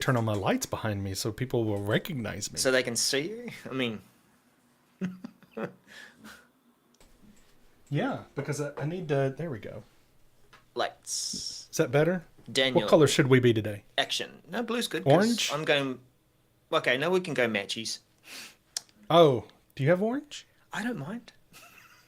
turn on my lights behind me so people will recognize me. So they can see you? I mean... Yeah, because I need to... There we go. Lights. Is that better? Daniel. What color should we be today? Action. No, blue's good. 'Cause Orange? I'm going... Okay, now we can go matchies. Oh, do you have orange? I don't mind.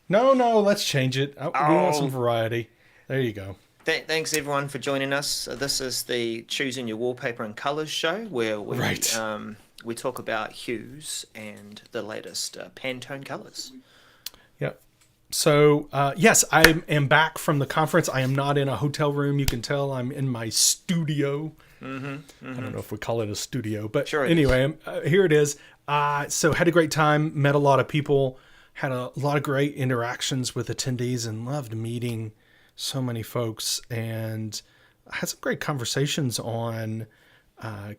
No, let's change it. We want some variety. There you go. Thanks everyone for joining us. This is the Choosing Your Wallpaper and Colors show where we talk about hues and the latest Pantone colors. Yeah. So, yes, I am back from the conference. I am not in a hotel room. You can tell I'm in my studio. I don't know if we call it a studio, but sure anyway, here it is. So had a great time, met a lot of people, had a lot of great interactions with attendees and loved meeting so many folks, and had some great conversations on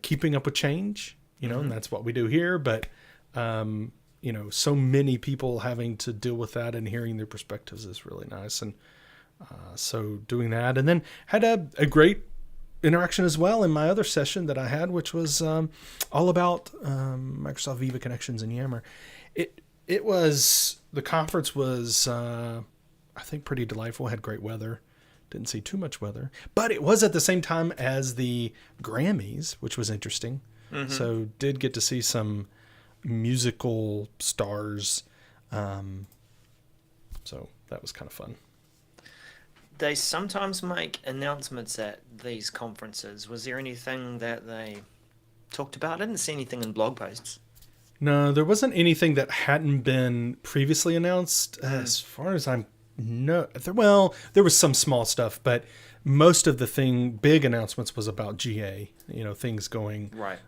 keeping up with change, and that's what we do here. But, so many people having to deal with that and hearing their perspectives is really nice. And so doing that, and then had a great interaction as well in my other session that I had, which was all about Microsoft Viva Connections and Yammer. The conference was, I think, pretty delightful. Had great weather. Didn't see too much weather, but it was at the same time as the Grammys, which was interesting. So did get to see some musical stars. So that was kind of fun. They sometimes make announcements at these conferences. Was there anything that they talked about? I didn't see anything in blog posts. No, there wasn't anything that hadn't been previously announced. As far as I'm there was some small stuff, but most of the big announcements was about GA. Things going right,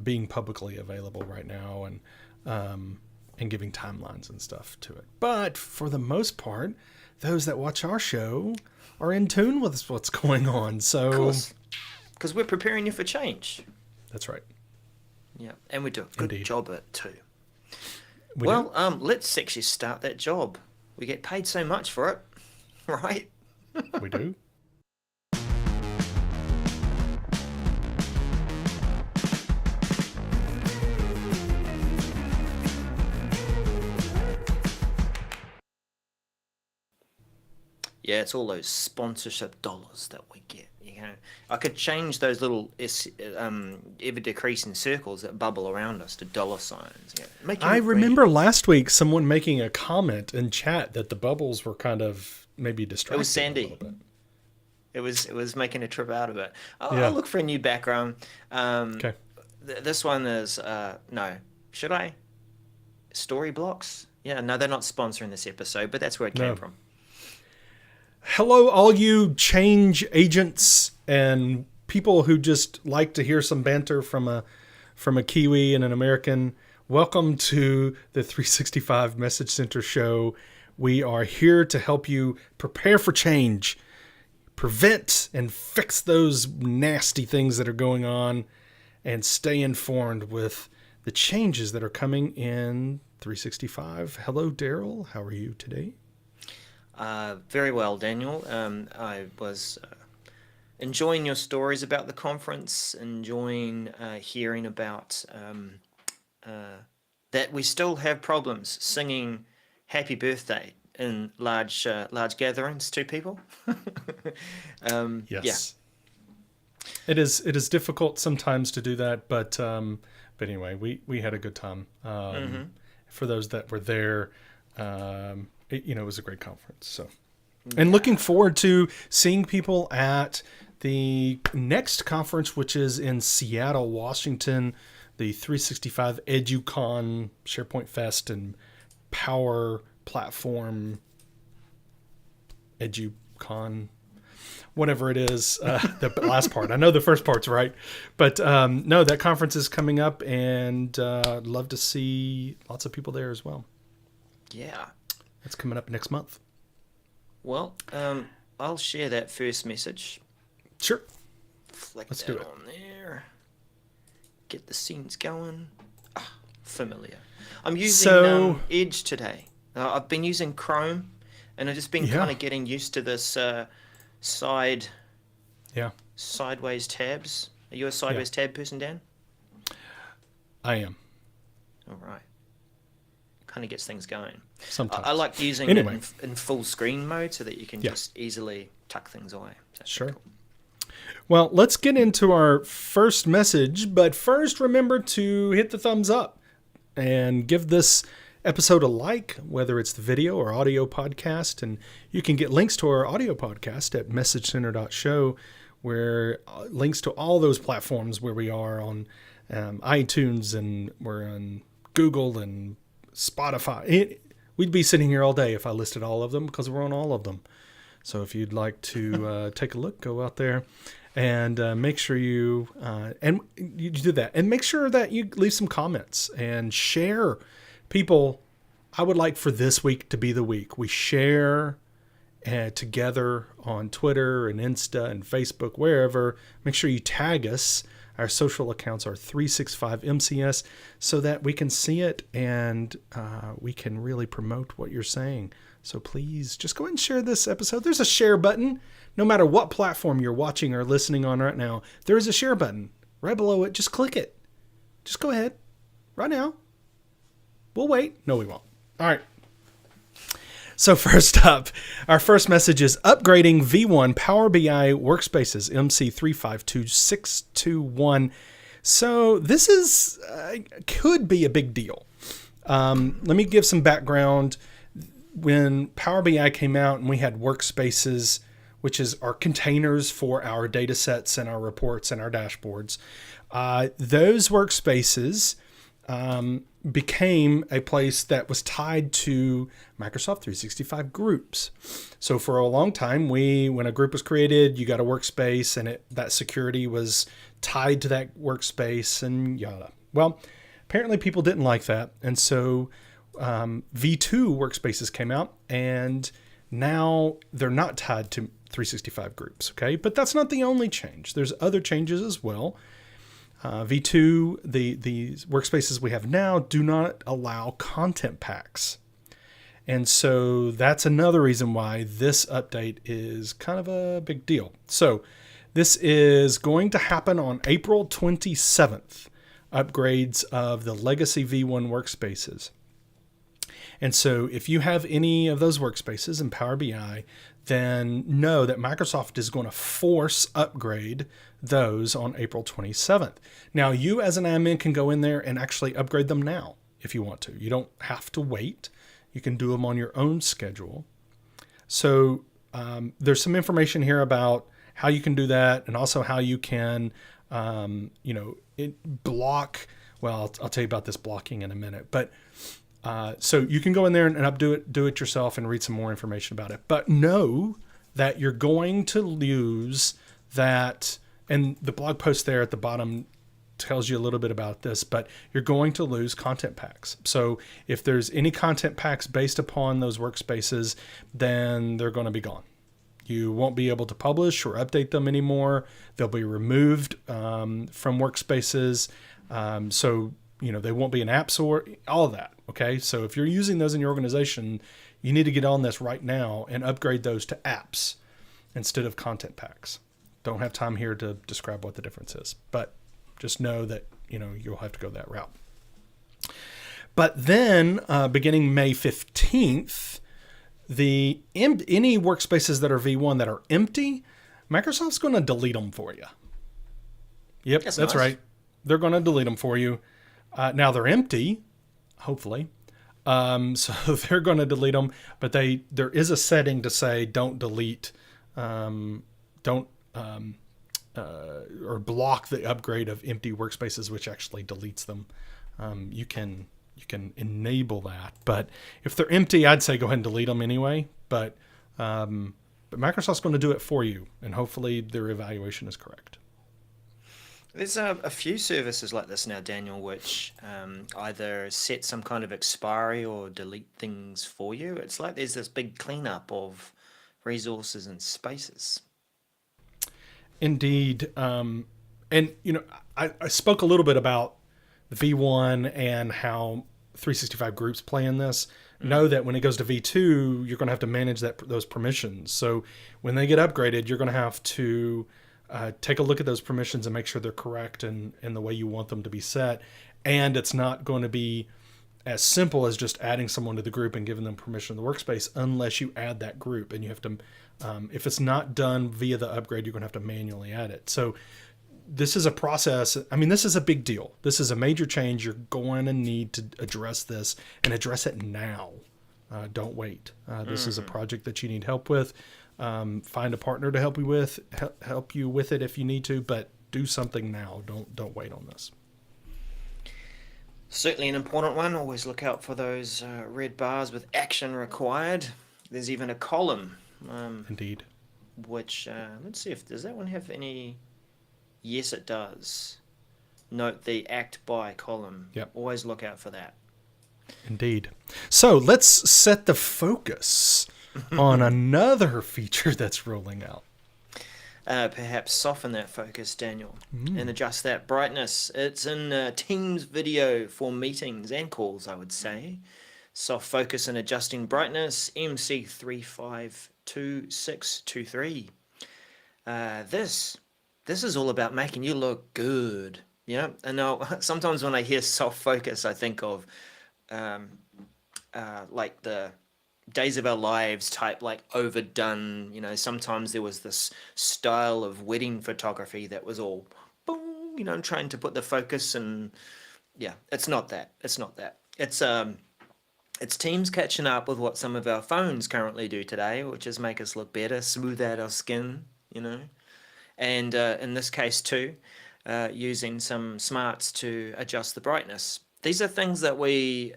being publicly available right now, and giving timelines and stuff to it. But for the most part, those that watch our show are in tune with what's going on. So, because we're preparing you for change. That's right. Yeah, and we do a good job at it too. Let's actually start that job. We get paid so much for it, right? We do. Yeah, it's all those sponsorship dollars that we get. I could change those little ever decreasing circles that bubble around us to dollar signs. I remember last week someone making a comment in chat that the bubbles were kind of maybe distracting. It was Sandy. A little bit. It was making a trip out of it. I'll look for a new background. Okay. This one is no. Should I? Story blocks? Yeah, no, they're not sponsoring this episode, but that's where it came from. Hello, all you change agents and people who just like to hear some banter from a Kiwi and an American. Welcome to the 365 Message Center show. We are here to help you prepare for change, prevent and fix those nasty things that are going on, and stay informed with the changes that are coming in 365. Hello, Darrell. How are you today? Very well, Daniel. I was enjoying your stories about the conference, enjoying hearing about that we still have problems singing happy birthday in large gatherings to people. Yes. Yeah. It is difficult sometimes to do that, but anyway, we had a good time. For those that were there, it was a great conference. So, and looking forward to seeing people at the next conference, which is in Seattle, Washington, the 365 EduCon, SharePoint Fest, and Power Platform EduCon, whatever it is, the last part. I know the first part's right, but no, that conference is coming up, and I'd love to see lots of people there as well. Yeah. It's coming up next month. Well, I'll share that first message. Sure. Let's do it on there. Get the scenes going. Familiar. I'm using Edge today. I've been using Chrome, and I've just been kind of getting used to this sideways tabs. Are you a Sybase tab person, Dan? I am. All right. Kind of gets things going. Sometimes. I like using it in full screen mode so that you can just easily tuck things away. Sure. Cool. Well, let's get into our first message, but first remember to hit the thumbs up and give this episode a like, whether it's the video or audio podcast. And you can get links to our audio podcast at messagecenter.show, where links to all those platforms where we are on iTunes, and we're on Google and Spotify. We'd be sitting here all day if I listed all of them, because we're on all of them. So if you'd like to take a look, go out there and make sure you do that. And make sure that you leave some comments and share. People, I would like for this week to be the week we share together on Twitter and Insta and Facebook, wherever. Make sure you tag us. Our social accounts are 365MCS, so that we can see it and we can really promote what you're saying. So please just go ahead and share this episode. There's a share button. No matter what platform you're watching or listening on right now, there is a share button right below it. Just click it. Just go ahead right now. We'll wait. No, we won't. All right. So first up, our first message is upgrading V1 Power BI Workspaces MC352621. So this is could be a big deal. Let me give some background. When Power BI came out and we had Workspaces, which is our containers for our data sets and our reports and our dashboards, those Workspaces became a place that was tied to Microsoft 365 groups. So for a long time, when a group was created, you got a workspace, and that security was tied to that workspace and yada. Well, apparently people didn't like that. And so V2 workspaces came out, and now they're not tied to 365 groups. Okay. But that's not the only change. There's other changes as well. V2, the workspaces we have now do not allow content packs. And so that's another reason why this update is kind of a big deal. So this is going to happen on April 27th, upgrades of the legacy V1 workspaces. And so if you have any of those workspaces in Power BI, then know that Microsoft is going to force upgrade those on April 27th. Now, you as an admin can go in there and actually upgrade them now if you want to. You don't have to wait. You can do them on your own schedule. So there's some information here about how you can do that, and also how you can, block. Well, I'll tell you about this blocking in a minute. But so you can go in there and do it yourself and read some more information about it. But know that you're going to lose that, and the blog post there at the bottom tells you a little bit about this, but you're going to lose content packs. So if there's any content packs based upon those workspaces, then they're going to be gone. You won't be able to publish or update them anymore. They'll be removed from workspaces. So they won't be an app store, all of that. Okay. So if you're using those in your organization, you need to get on this right now and upgrade those to apps instead of content packs. Don't have time here to describe what the difference is, but just know that, you'll have to go that route. But then beginning May 15th, any workspaces that are V1 that are empty, Microsoft's going to delete them for you. Yep, that's nice. Right. They're going to delete them for you. Now they're empty, hopefully. So they're going to delete them, but there is a setting to say don't delete, or block the upgrade of empty workspaces, which actually deletes them. You can enable that, but if they're empty, I'd say go ahead and delete them anyway. But Microsoft's going to do it for you, and hopefully their evaluation is correct. There's a few services like this now, Daniel, which either set some kind of expiry or delete things for you. It's like there's this big cleanup of resources and spaces. Indeed. I spoke a little bit about the V1 and how 365 groups play in this. Mm-hmm. Know that when it goes to V2, you're going to have to manage those permissions. So when they get upgraded, you're going to have to take a look at those permissions and make sure they're correct and the way you want them to be set. And it's not going to be as simple as just adding someone to the group and giving them permission in the workspace unless you add that group. And you have to, if it's not done via the upgrade, you're going to have to manually add it. So this is a process. I mean, this is a big deal. This is a major change. You're going to need to address this and address it now. Don't wait. This is a project that you need help with. Find a partner to help you with it if you need to, but do something now. Don't wait on this. Certainly an important one. Always look out for those red bars with action required. There's even a column. Indeed. Which, let's see does that one have any... Yes, it does. Note the act by column. Yep. Always look out for that. Indeed. So let's set the focus on another feature that's rolling out. Perhaps soften that focus, Daniel, and adjust that brightness. It's in Teams video for meetings and calls, I would say. Soft focus and adjusting brightness, MC352623. This is all about making you look good. Yeah, and now sometimes when I hear soft focus, I think of like the Days of Our Lives type, like overdone. You know, sometimes there was this style of wedding photography that was all boom, you know, trying to put the focus, and yeah, it's not that. It's not that. It's Teams catching up with what some of our phones currently do today, which is make us look better, smooth out our skin, you know. And in this case too, using some smarts to adjust the brightness. These are things that we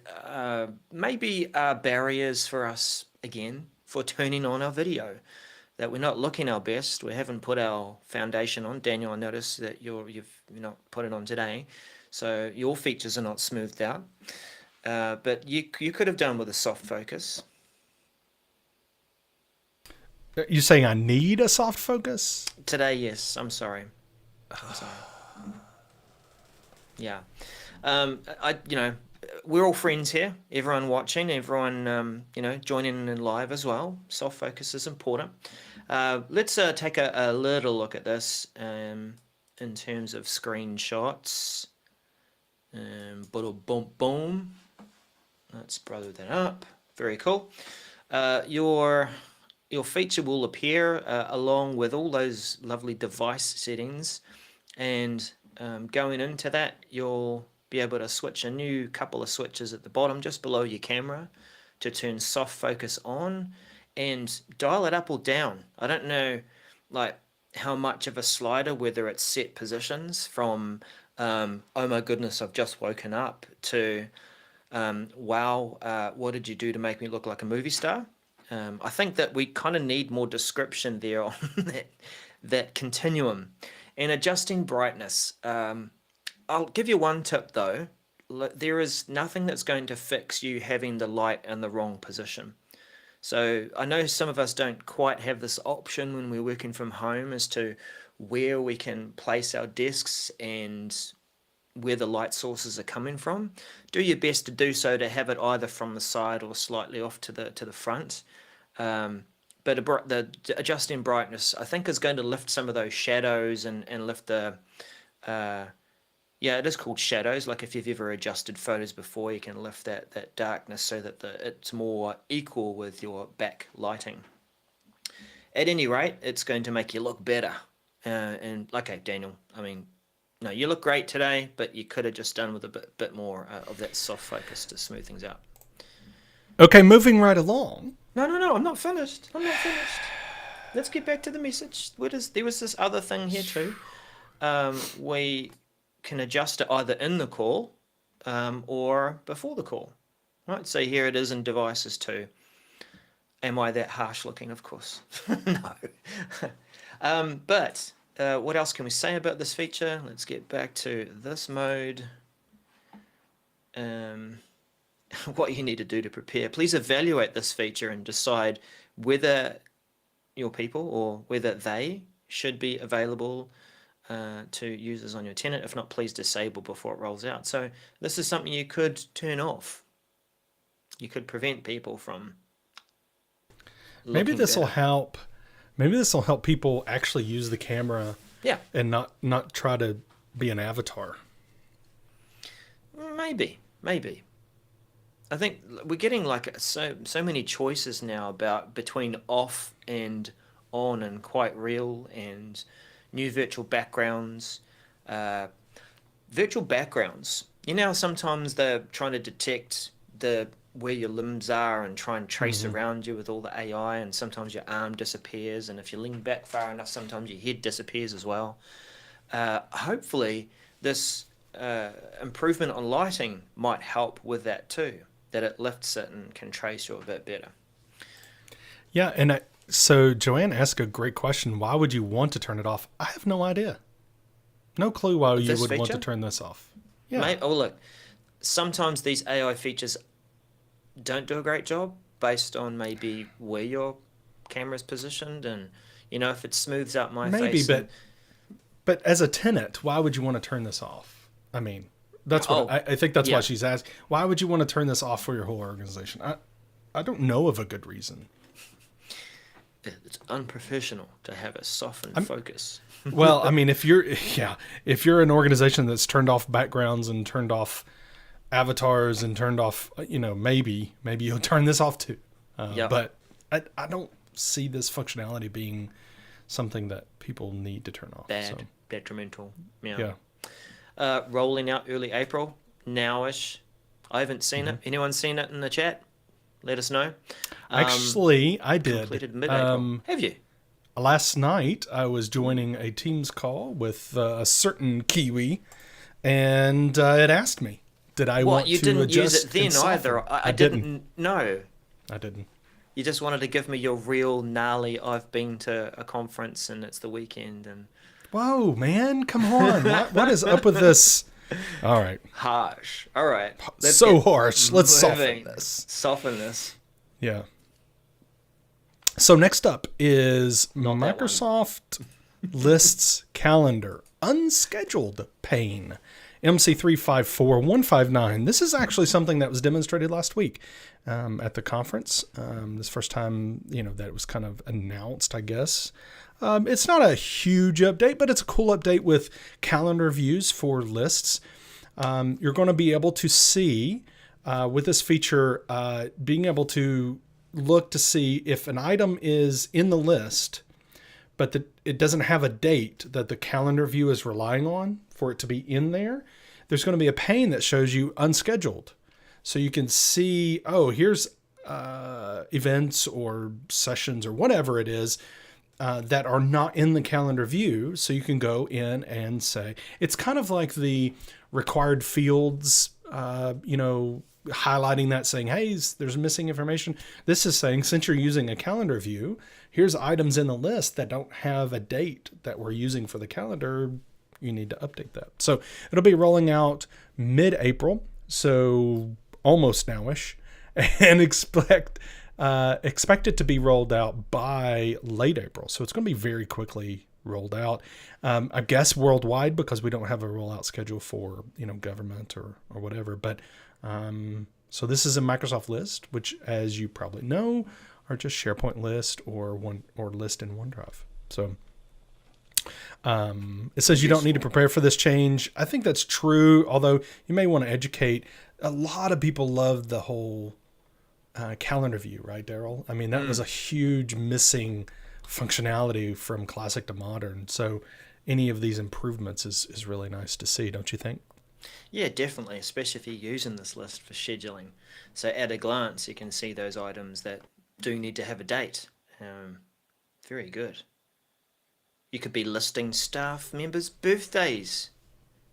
maybe are barriers for us, again, for turning on our video, that we're not looking our best. We haven't put our foundation on. Daniel, I noticed that you've not put it on today, so your features are not smoothed out. But you could have done with a soft focus. You saying I need a soft focus? Today, yes. I'm sorry. Yeah. We're all friends here. Everyone watching, everyone, joining in live as well. Soft focus is important. Let's take a little look at this in terms of screenshots. Boom, boom. Let's brother that up. Very cool. Your feature will appear along with all those lovely device settings, and going into that, you'll be able to switch a new couple of switches at the bottom just below your camera to turn soft focus on and dial it up or down. I don't know like how much of a slider, whether it's set positions from oh my goodness, I've just woken up, to wow, what did you do to make me look like a movie star? I think that we kind of need more description there on that continuum. And adjusting brightness. I'll give you one tip though. There is nothing that's going to fix you having the light in the wrong position. So I know some of us don't quite have this option when we're working from home as to where we can place our desks and where the light sources are coming from. Do your best to do so, to have it either from the side or slightly off to the front. But the adjusting brightness, I think, is going to lift some of those shadows and lift the it is called shadows. Like if you've ever adjusted photos before, you can lift that darkness so that it's more equal with your back lighting. At any rate, it's going to make you look better. And okay, Daniel, I mean, no, you look great today, but you could have just done with a bit more of that soft focus to smooth things out. Okay, moving right along. No, I'm not finished. Let's get back to the message. There was this other thing here too. We can adjust it either in the call or before the call. Right, so here it is in devices too. Am I that harsh looking? Of course. No. But what else can we say about this feature? Let's get back to this mode. What you need to do to prepare. Please evaluate this feature and decide whether your people or whether they should be available to users on your tenant. If not, please disable before it rolls out. So this is something you could turn off. You could prevent people from Maybe this will help. Maybe this will help people actually use the camera Yeah. and not try to be an avatar. Maybe. I think we're getting like so many choices now about between off and on and quite real and new virtual backgrounds. Uh, Virtual backgrounds. You know, sometimes they're trying to detect the where your limbs are and try and trace Hmm. around you with all the AI, and sometimes your arm disappears, and if you lean back far enough, sometimes your head disappears as well. Hopefully, this improvement on lighting might help with that too. That it lifts it and can trace you a bit better. Yeah, so Joanne asked a great question. Why would you want to turn it off? I have no idea. No clue why you This would want to feature, turn this off. Yeah. mate. Oh look, sometimes these AI features don't do a great job based on maybe where your camera's positioned, and if it smooths out my Maybe, face and but as a tenant, why would you want to turn this off? I mean, that's what oh I think that's why yeah, she's asked. Why would you want to turn this off for your whole organization? I don't know of a good reason. it's unprofessional to have a softened I'm, focus. well, I mean, if you're an organization that's turned off backgrounds and turned off avatars and turned off, maybe you'll turn this off too. Yep. But I don't see this functionality being something that people need to turn off. Bad, detrimental. Yeah. Rolling out early April nowish. I haven't seen it. Anyone seen it in the chat? Let us know. Actually, I did. Completed mid-April. Have you? Last night, I was joining a Teams call with a certain Kiwi, and it asked me, "Did I want You to didn't adjust use it then and soften?" either. I didn't know. I didn't. You just wanted to give me your real gnarly. I've been to a conference and it's the weekend and Whoa, man! Come on! What is up with this? All right, harsh. All right, so harsh. Let's soften moving. this. Soften this. Yeah. So next up is Not that one. Microsoft Lists Calendar Unscheduled Pane MC354159. This is actually something that was demonstrated last week at the conference. This first time, that it was kind of announced, I guess. It's not a huge update, but it's a cool update with calendar views for lists. You're going to be able to see with this feature, being able to look to see if an item is in the list, but it doesn't have a date that the calendar view is relying on for it to be in there. There's going to be a pane that shows you unscheduled. So you can see, here's events or sessions or whatever it is that are not in the calendar view. So you can go in and say, it's kind of like the required fields, highlighting that, saying, hey, there's missing information. This is saying, since you're using a calendar view, here's items in the list that don't have a date that we're using for the calendar. You need to update that. So it'll be rolling out mid-April, so almost nowish, and expect it to be rolled out by late April. So it's going to be very quickly rolled out. I guess worldwide, because we don't have a rollout schedule for government or whatever. But so this is a Microsoft list, which, as you probably know, are just SharePoint list or list in OneDrive. So it says you don't need to prepare for this change. I think that's true, although you may want to educate. A lot of people love the whole calendar view, right, Darrell? I mean, that was a huge missing functionality from classic to modern. So any of these improvements is really nice to see, don't you think? Yeah, definitely, especially if you're using this list for scheduling. So at a glance, you can see those items that do need to have a date. Very good. You could be listing staff members' birthdays.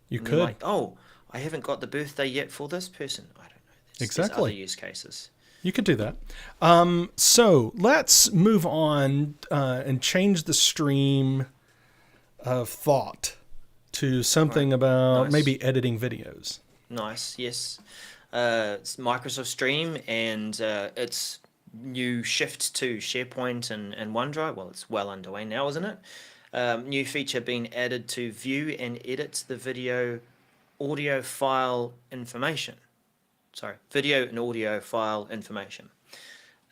You And could. you're like, oh, I haven't got the birthday yet for this person. I don't know. There's Exactly. other use cases. You could do that. So let's move on and change the stream of thought to something about Nice. maybe editing videos. Nice, yes. It's Microsoft Stream and its new shift to SharePoint and OneDrive. Well, it's well underway now, isn't it? New feature being added to view and edit the video audio file information. Video and audio file information.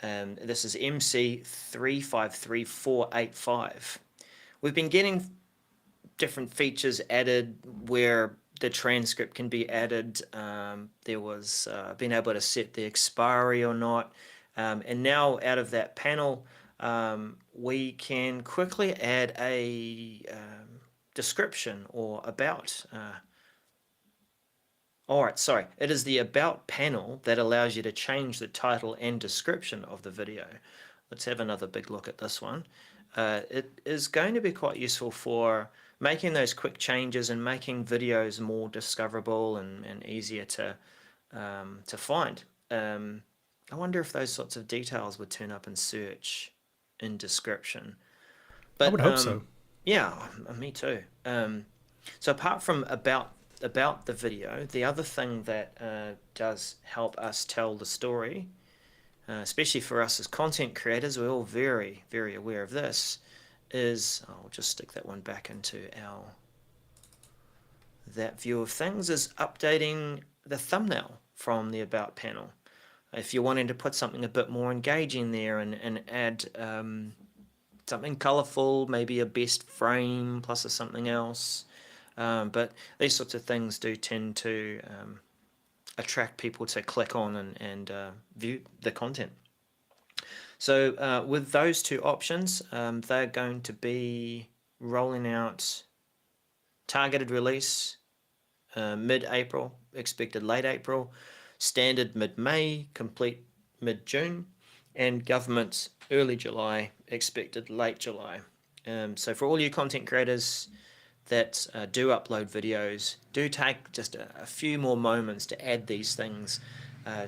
This is MC353485. We've been getting different features added where the transcript can be added. There was being able to set the expiry or not. And now out of that panel, we can quickly add a description or about. Alright, sorry. It is the About panel that allows you to change the title and description of the video. Let's have another big look at this one. It is going to be quite useful for making those quick changes and making videos more discoverable and easier to find. I wonder if those sorts of details would turn up in search in description. But, I would hope so. Yeah, me too. So apart from about the video, the other thing that does help us tell the story, especially for us as content creators, we're all very, very aware of this, is, I'll just stick that one back into that view of things, is updating the thumbnail from the About panel. If you're wanting to put something a bit more engaging there and add something colourful, maybe a best frame plus something else. But these sorts of things do tend to attract people to click on and view the content. So with those two options, they're going to be rolling out targeted release mid-April, expected late April, standard mid-May, complete mid-June, and government early July, expected late July. So for all you content creators that do upload videos, do take just a few more moments to add these things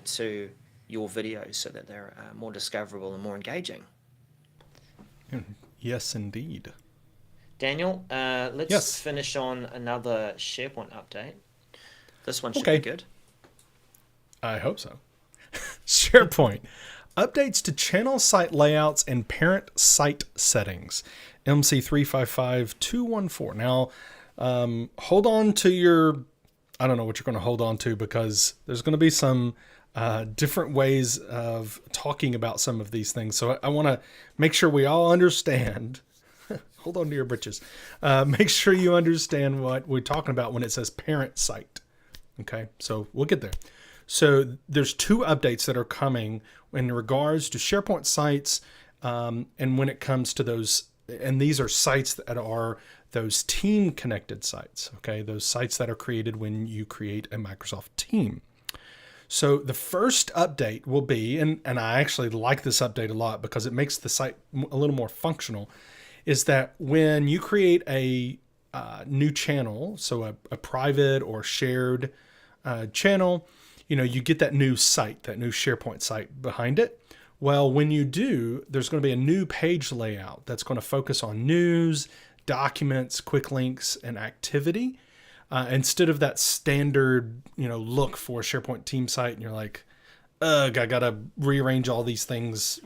to your videos so that they're more discoverable and more engaging. Yes, indeed. Daniel, let's finish on another SharePoint update. This one should be good. I hope so. SharePoint. Updates to channel site layouts and parent site settings. MC355214. Now, hold on to your... I don't know what you're going to hold on to because there's going to be some different ways of talking about some of these things. So I want to make sure we all understand. Hold on to your britches. Make sure you understand what we're talking about when it says parent site. Okay, so we'll get there. So there's two updates that are coming in regards to SharePoint sites, and when it comes to those, and these are sites that are those team connected sites, okay? Those sites that are created when you create a Microsoft team. So the first update will be, and I actually like this update a lot because it makes the site a little more functional, is that when you create a new channel, so a private or shared channel, you get that new site, that new SharePoint site behind it. Well, when you do, there's going to be a new page layout that's going to focus on news, documents, quick links, and activity. Instead of that standard, look for a SharePoint team site, and you're like, ugh, I got to rearrange all these things.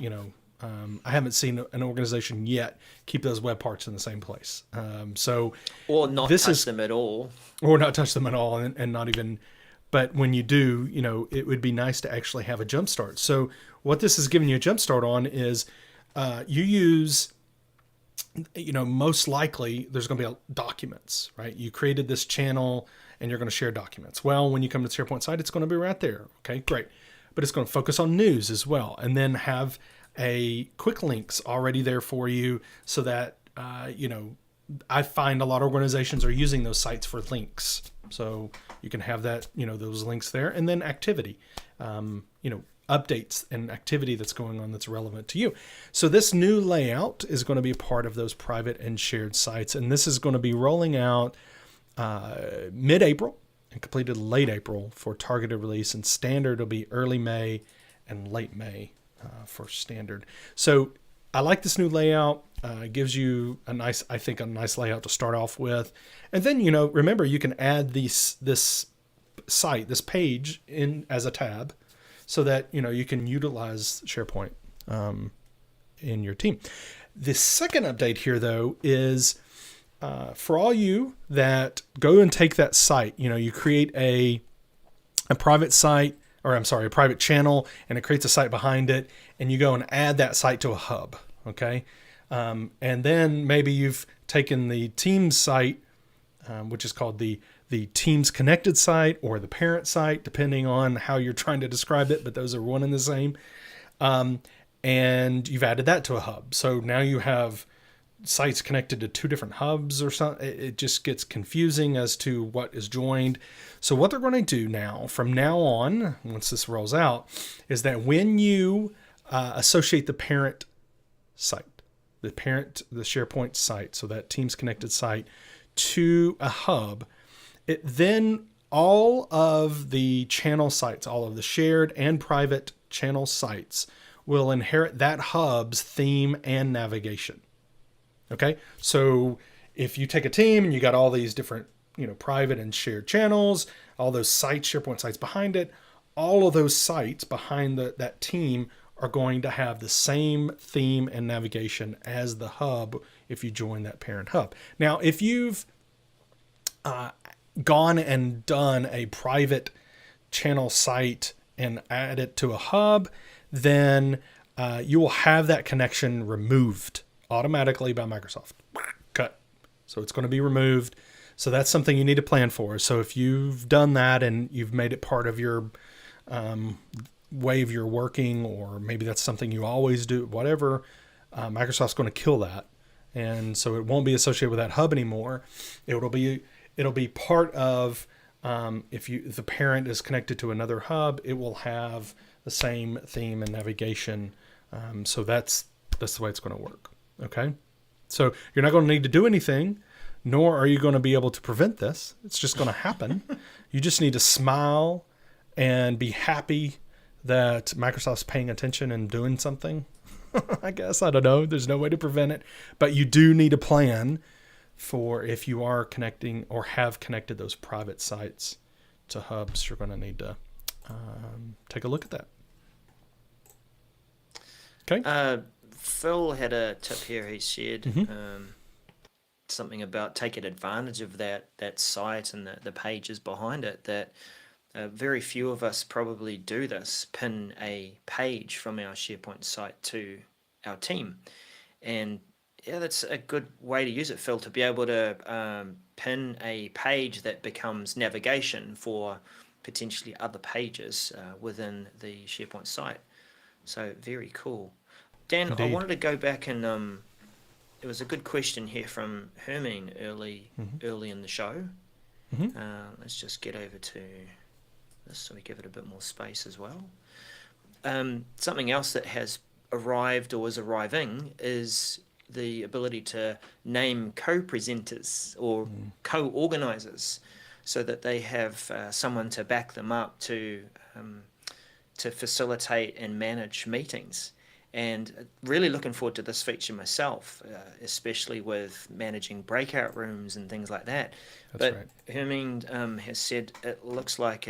I haven't seen an organization yet keep those web parts in the same place. Or not touch them at all. Or not touch them at all, and not even... But when you do, it would be nice to actually have a jump start. So what this is giving you a jump start on is you use, most likely there's going to be documents, right? You created this channel and you're going to share documents. Well, when you come to the SharePoint site, it's going to be right there. Okay, great. But it's going to focus on news as well. And then have a quick links already there for you so that, I find a lot of organizations are using those sites for links. So you can have that, those links there, and then activity, updates and activity that's going on that's relevant to you. So this new layout is going to be a part of those private and shared sites. And this is going to be rolling out mid-April and completed late April for targeted release, and standard will be early May and late May for standard. So I like this new layout. It gives you a nice layout to start off with. And then, remember, you can add this site, this page in as a tab so that, you can utilize SharePoint in your team. The second update here, though, is for all you that go and take that site, you create a private site, a private channel, and it creates a site behind it, and you go and add that site to a hub, okay? And then maybe you've taken the team site which is called the Teams Connected site or the parent site, depending on how you're trying to describe it, but those are one and the same. And you've added that to a hub. So now you have sites connected to two different hubs or something. It just gets confusing as to what is joined. So what they're going to do now, from now on, once this rolls out, is that when you associate the parent site, the SharePoint site, so that Teams Connected site, to a hub, then all of the channel sites, all of the shared and private channel sites will inherit that hub's theme and navigation. Okay, so if you take a team and you got all these different, private and shared channels, all those sites, SharePoint sites behind it, all of those sites behind that team are going to have the same theme and navigation as the hub if you join that parent hub. Now, if you've gone and done a private channel site and add it to a hub, then you will have that connection removed automatically by Microsoft. Cut. So it's going to be removed. So that's something you need to plan for. So if you've done that and you've made it part of your way of your working, or maybe that's something you always do, whatever, Microsoft's going to kill that. And so it won't be associated with that hub anymore. It'll be part of, if the parent is connected to another hub, it will have the same theme and navigation. So that's the way it's going to work. Okay. So you're not going to need to do anything, nor are you going to be able to prevent this. It's just going to happen. You just need to smile and be happy that Microsoft's paying attention and doing something. I guess, I don't know. There's no way to prevent it, but you do need a plan for if you are connecting or have connected those private sites to hubs. You're going to need to take a look at that. Okay. Phil had a tip here. He shared something about taking advantage of that site and the pages behind it. That very few of us probably do this. Pin a page from our SharePoint site to our team, and yeah, that's a good way to use it, Phil, to be able to pin a page that becomes navigation for potentially other pages within the SharePoint site. So very cool. Dan, Indeed. I wanted to go back and it was a good question here from Hermine early in the show. Let's just get over to this so we give it a bit more space as well. Something else that has arrived or is arriving is the ability to name co-presenters or co-organizers so that they have someone to back them up to facilitate and manage meetings. And really looking forward to this feature myself, especially with managing breakout rooms and things like that. That's right. Hermine has said it looks like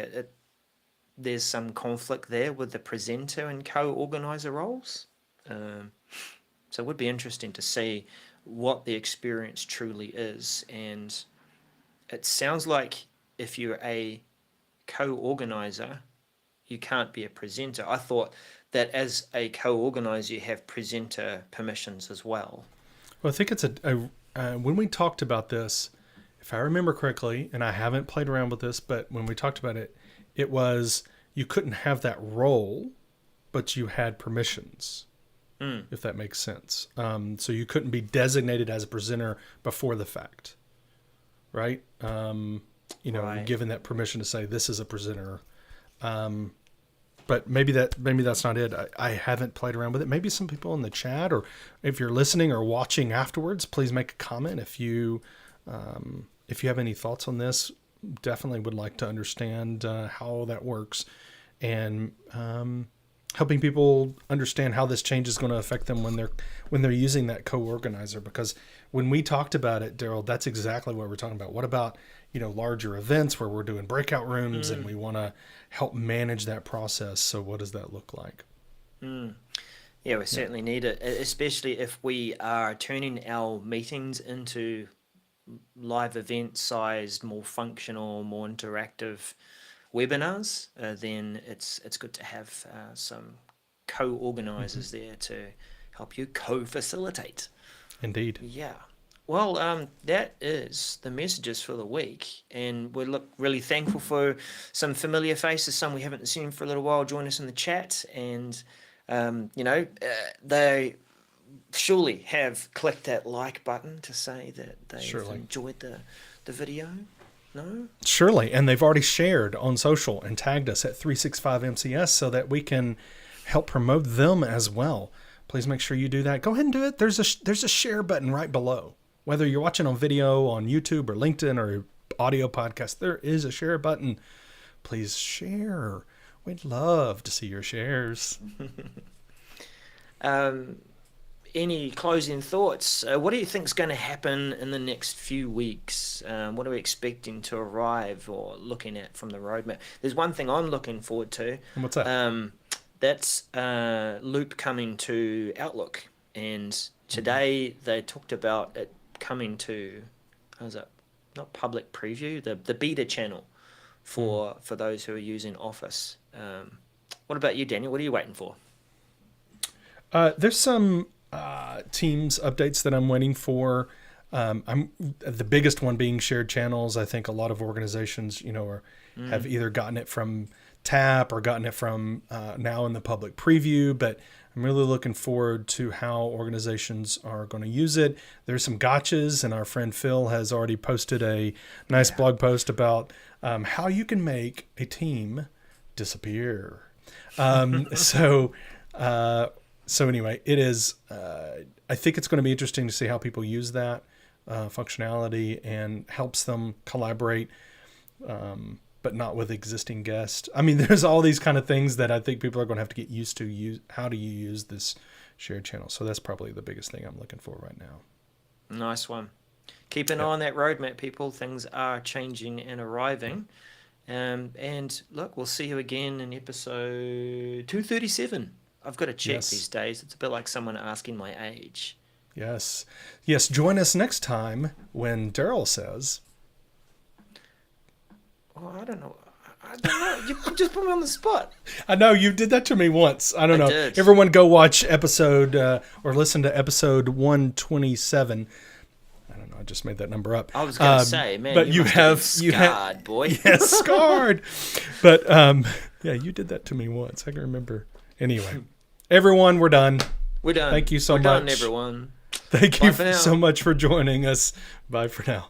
there's some conflict there with the presenter and co-organizer roles. So it would be interesting to see what the experience truly is. And it sounds like if you're a co-organizer, you can't be a presenter. I thought that as a co-organizer, you have presenter permissions as well. Well, I think it's when we talked about this, if I remember correctly, and I haven't played around with this, but when we talked about it, it was you couldn't have that role, but you had permissions, if that makes sense. So you couldn't be designated as a presenter before the fact, right? Right. Given that permission to say this is a presenter. But maybe that's not it. I haven't played around with it. Maybe some people in the chat, or if you're listening or watching afterwards, please make a comment. If you have any thoughts on this, definitely would like to understand how that works, and helping people understand how this change is going to affect them when they're using that co-organizer. Because when we talked about it, Darrell, that's exactly what we're talking about. What about larger events where we're doing breakout rooms and we want to help manage that process? So what does that look like? Yeah, we certainly need it, especially if we are turning our meetings into live event sized, more functional, more interactive webinars. Then it's good to have some co-organizers there to help you co-facilitate. Indeed. Yeah. Well, that is the messages for the week, and we're really thankful for some familiar faces, some we haven't seen for a little while. Join us in the chat, and they surely have clicked that like button to say that they've enjoyed the video. No? Surely, and they've already shared on social and tagged us at 365MCS so that we can help promote them as well. Please make sure you do that. Go ahead and do it. There's a share button right below. Whether you're watching on video on YouTube or LinkedIn or audio podcast, there is a share button. Please share. We'd love to see your shares. Any closing thoughts? What do you think is going to happen in the next few weeks? What are we expecting to arrive or looking at from the roadmap? There's one thing I'm looking forward to. And what's that? That's Loop coming to Outlook. And today they talked about it coming to, not public preview, the beta channel for those who are using Office. What about you, Daniel? What are you waiting for? There's some Teams updates that I'm waiting for. I'm the biggest one being shared channels. I think a lot of organizations, have either gotten it from TAP or gotten it from now in the public preview, but I'm really looking forward to how organizations are going to use it. There's some gotchas, and our friend Phil has already posted a nice blog post about how you can make a team disappear. So anyway, it is. I think it's going to be interesting to see how people use that functionality and helps them collaborate, but not with existing guests. I mean, there's all these kind of things that I think people are going to have to get used to. How do you use this shared channel? So that's probably the biggest thing I'm looking for right now. Nice one. Keep an eye on that roadmap, people. Things are changing and arriving. And look, we'll see you again in episode 237. I've got to check these days. It's a bit like someone asking my age. Yes. Join us next time when Darrell says... Oh, I don't know. You just put me on the spot. I know, you did that to me once. I don't know. Did. Everyone go watch episode or listen to episode 127. I don't know. I just made that number up. I was going to say, man, but you have scarred, boy. Yes, scarred. But you did that to me once. I can remember. Anyway, everyone, we're done. We're done. Thank you so much. We're done, everyone. Thank you so much for joining us. Bye for now.